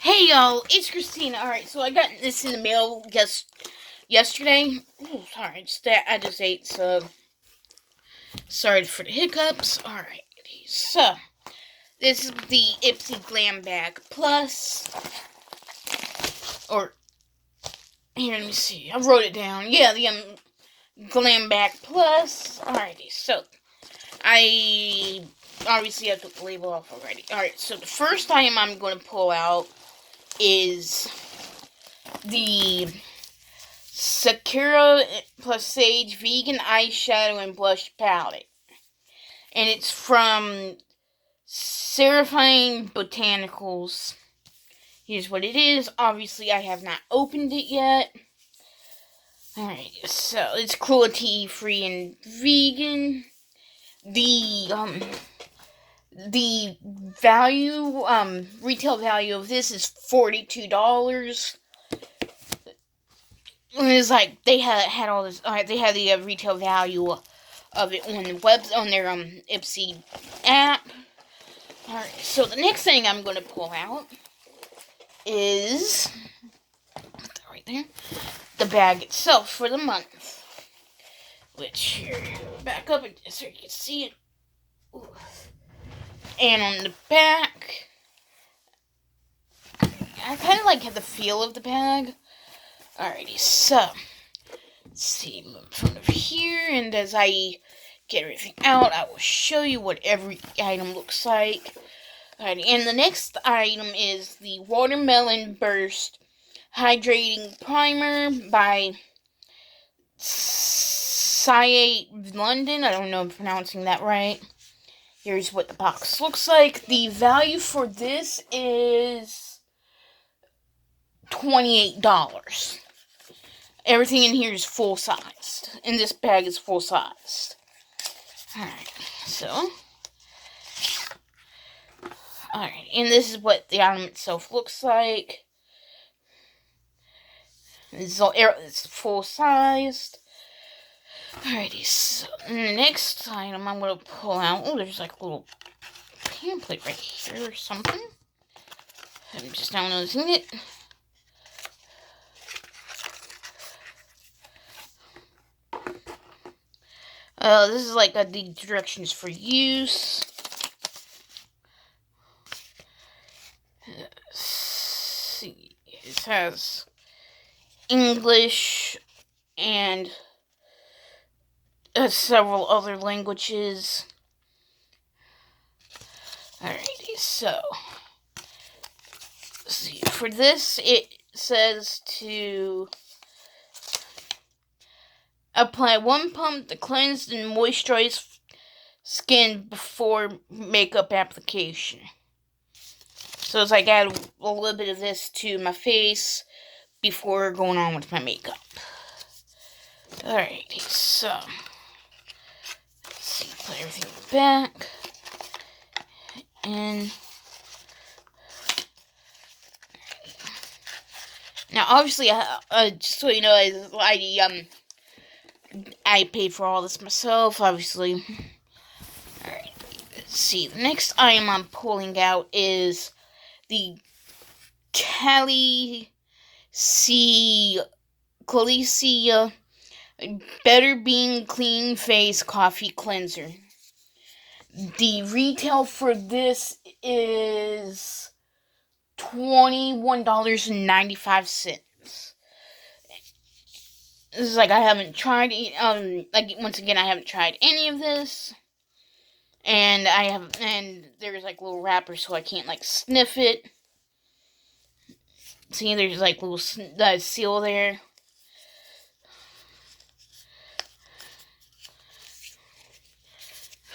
Hey y'all, it's Christina. Alright, so I got this in the mail yesterday. Oh, sorry, I just ate, so sorry for the hiccups. Alright, so this is the Ipsy glambag plus, or here, let me see. I wrote it down. Yeah, the glambag plus. Alrighty, so I obviously I took the label off already. Alright, so the first item I'm going to pull out is the Sakura plus Sage Vegan Eyeshadow and Blush Palette. And it's from Seraphine Botanicals. Here's what it is. Obviously, I have not opened it yet. Alright, so it's cruelty-free and vegan. The value, retail value of this is $42. It's like they had all this. They had the retail value of it on the on their Ipsy app. All right. So the next thing I'm going to pull out is right there the bag itself for the month, which here back up so you can see it. Ooh. And on the back, I kind of like the feel of the bag. Alrighty, so let's see, from over here, and as I get everything out, I will show you what every item looks like. Alrighty, and the next item is the Watermelon Burst Hydrating Primer by Siate London. I don't know if I'm pronouncing that right. Here's what the box looks like. The value for this is $28. Everything in here is full-sized. And this bag is full-sized. Alright, so. Alright, and this is what the item itself looks like. It's full-sized. Alrighty, so the next item I'm going to pull out. Oh, there's like a little pamphlet right here or something. I'm just now noticing it. This is like the directions for use. Let's see, it has English and several other languages. Alrighty, so let's see. For this, it says to apply one pump to cleanse and moisturize skin before makeup application. So it's like add a little bit of this to my face before going on with my makeup. Alrighty, so let's see, put everything back. And now, obviously, just so you know, I paid for all this myself, obviously. Alright, let's see. The next item I'm pulling out is the Calicia Better Being Clean Face Coffee Cleanser. The retail for this is $21.95. This is like I haven't tried once again I haven't tried any of this. And there's like little wrappers so I can't like sniff it. See, there's like little seal there.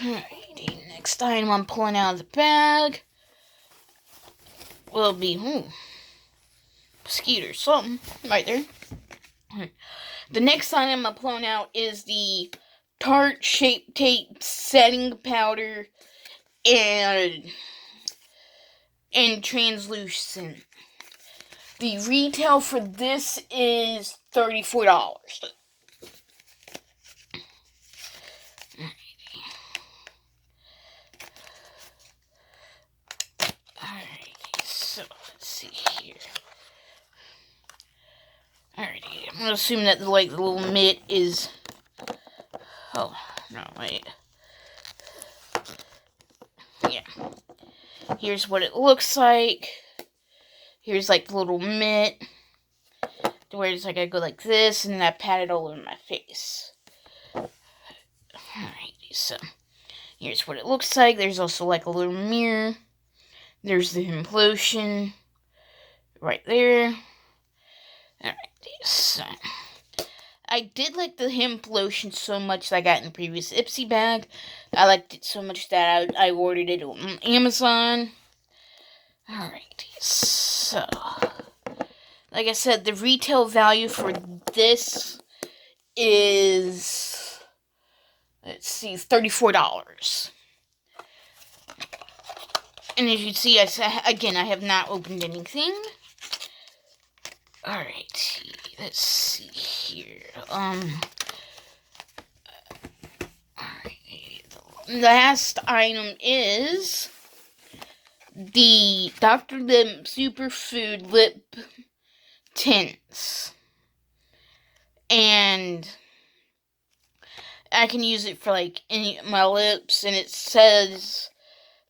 Alrighty, next item I'm pulling out of the bag will be mosquito or something right there. The next item I'm pulling out is the Tarte Shape Tape Setting Powder and translucent. The retail for this is $34. Alright, so let's see here. Alrighty, I'm gonna assume that the little mitt is. Oh no, wait. Yeah. Here's what it looks like. Here's like the little mitt, where it's like I go like this, and then I pat it all over my face. Alrighty, so here's what it looks like. There's also like a little mirror. There's the implosion right there. Alrighty, so I did like the hemp lotion so much that I got in the previous Ipsy bag. I liked it so much that I ordered it on Amazon. Alrighty, so like I said, the retail value for this is, let's see, $34. And as you see, again, I have not opened anything. Alright, let's see here. The last item is the Dr. Lim Superfood Lip Tints. And I can use it for like my lips, and it says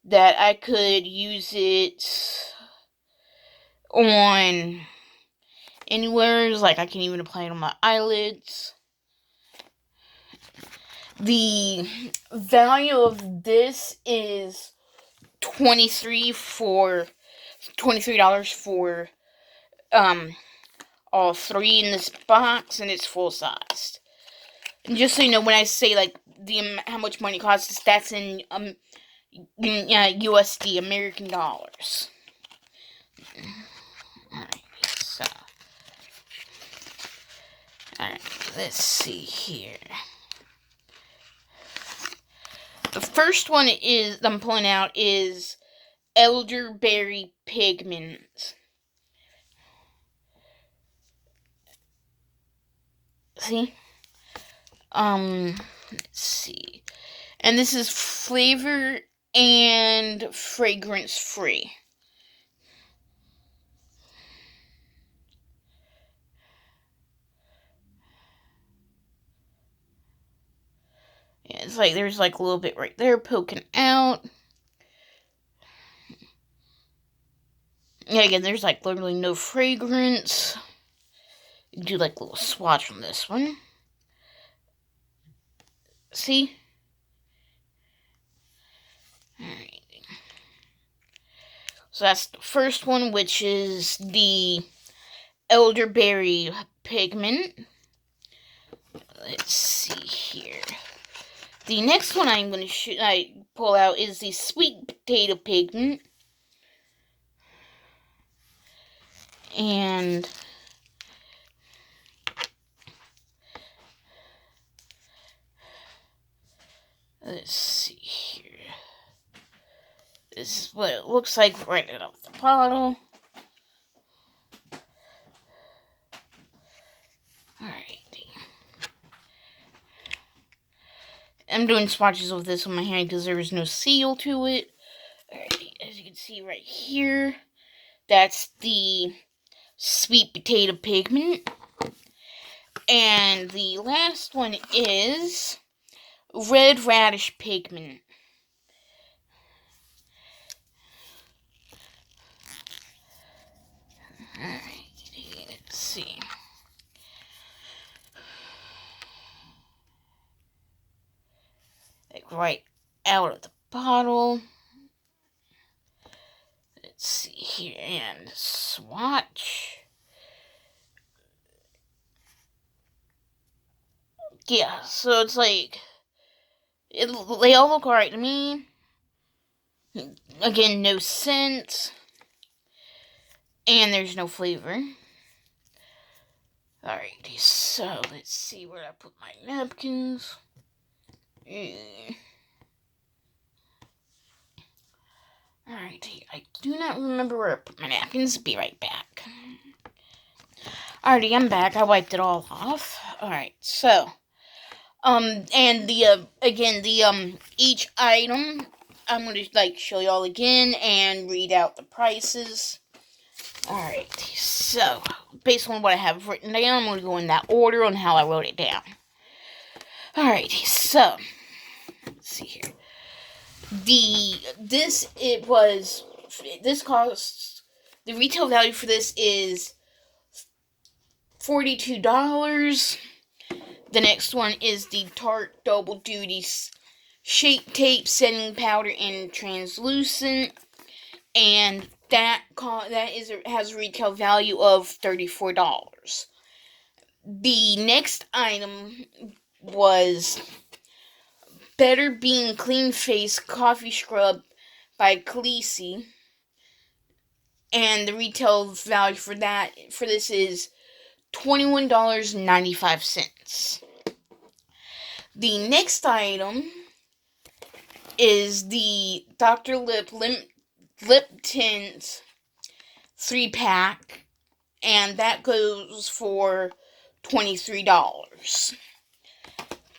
that I could use it on anywhere, like I can even apply it on my eyelids. The value of this is $23 for all three in this box, and it's full sized. And just so you know, when I say like how much money it costs, that's in USD, American dollars. Alright, let's see here. The first one I'm pulling out is elderberry pigment. See? Let's see. And this is flavor and fragrance free. Yeah, it's like there's like a little bit right there poking out. Yeah, again, there's like literally no fragrance. Do like a little swatch on this one. See? Alright. So that's the first one, which is the elderberry pigment. Let's see here. The next one I'm going to pull out is the sweet potato pigment. And let's see here. This is what it looks like right out of the bottle. Alrighty. I'm doing swatches of this on my hand because there is no seal to it. Alrighty, as you can see right here, that's the sweet potato pigment. And the last one is red radish pigment. Alright, let's see. Like right out of the bottle. Let's see here, and swatch. Yeah, so it's like, they all look alright to me. Again, no scent. And there's no flavor. Alrighty, so let's see where I put my napkins. Alrighty, I do not remember where I put my napkins. Be right back. Alrighty, I'm back. I wiped it all off. Alright, so, and each item, I'm gonna, show y'all again and read out the prices. Alright, so based on what I have written down, I'm going to go in that order on how I wrote it down. Alright, so let's see here. This costs, the retail value for this is $42. The next one is the Tarte Double Duty Shape Tape Setting Powder in Translucent, and has a retail value of $34. The next item was Better Bean Clean Face Coffee Scrub by Khaleesi, and the retail value for this is $21.95. The next item is the Dr. Lip Tint 3-pack, and that goes for $23.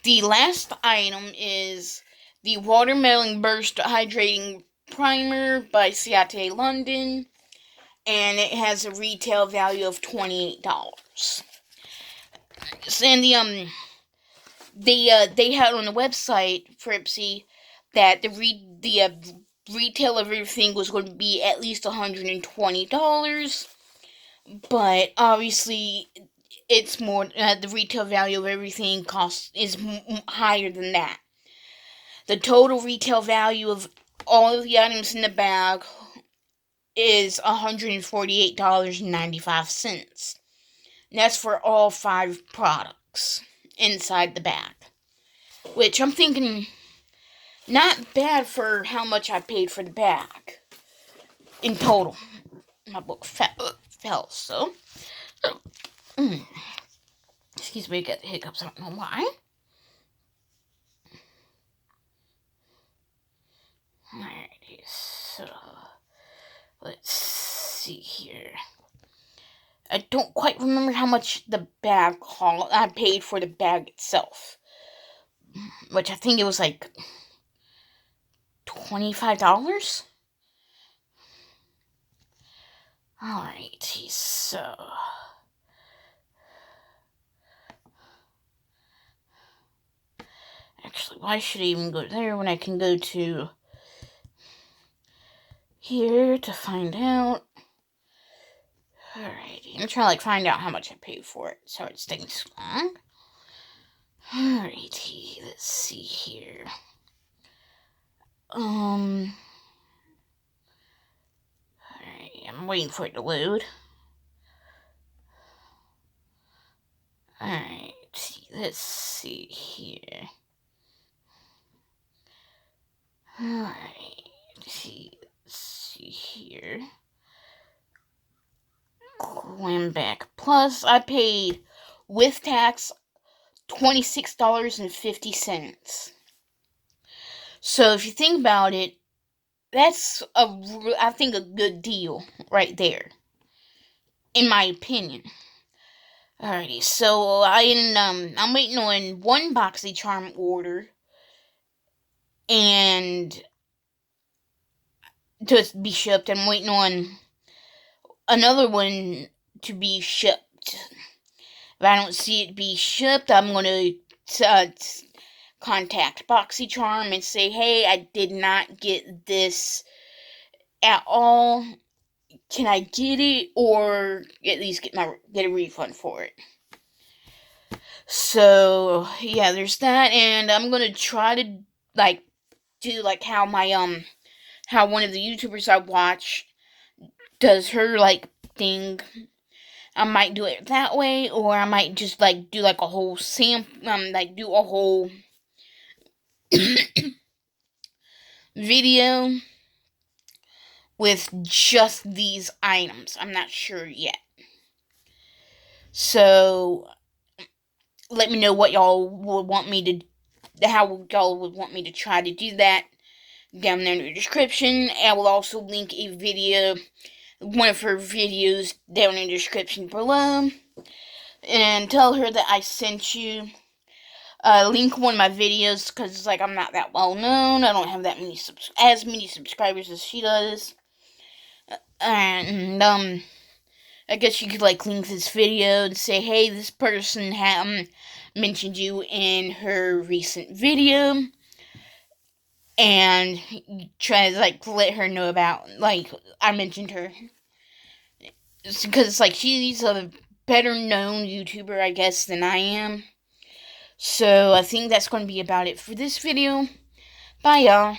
The last item is the Watermelon Burst Hydrating Primer by Ciate London, and it has a retail value of $28. And they had on the website for Ipsy that the retail of everything was going to be at least $120, but obviously it's more. The retail value of everything is higher than that. The total retail value of all of the items in the bag is $148.95. And that's for all 5 products inside the bag, which I'm thinking not bad for how much I paid for the bag in total. My book fell, so excuse me, I got the hiccups, I don't know why. Alrighty, so let's see here. I don't quite remember how much the bag I paid for the bag itself, which I think it was like $25. Alrighty, so actually, why should I even go there when I can go to here to find out? Alrighty, I'm trying to find out how much I paid for it. Sorry it's taking so long. Alrighty, let's see here. Alright, I'm waiting for it to load. Alright, let's see here. Alright, let's see here. Glambag Plus, I paid with tax $26.50. So if you think about it, that's I think a good deal right there, in my opinion. Alrighty, so I'm waiting on one BoxyCharm order and to be shipped. I'm waiting on another one to be shipped. If I don't see it be shipped, I'm gonna contact BoxyCharm and say, hey, I did not get this at all. Can I get it, or at least get a refund for it? So yeah, there's that, and I'm gonna try to do how my how one of the YouTubers I watch does her thing. I might do it that way, or I might just do a whole do a whole video with just these items. I'm not sure yet. So let me know what y'all would want me to, how y'all would want me to try to do that down there in the description. I will also link a video, one of her videos, down in the description below, and tell her that I sent you. Link one of my videos, because I'm not that well known. I don't have that many subscribers as she does. And I guess you could like link this video and say, hey, this person mentioned you in her recent video, and try to like let her know about like I mentioned her, because it's like she's a better known YouTuber, I guess, than I am. So I think that's going to be about it for this video. Bye, y'all.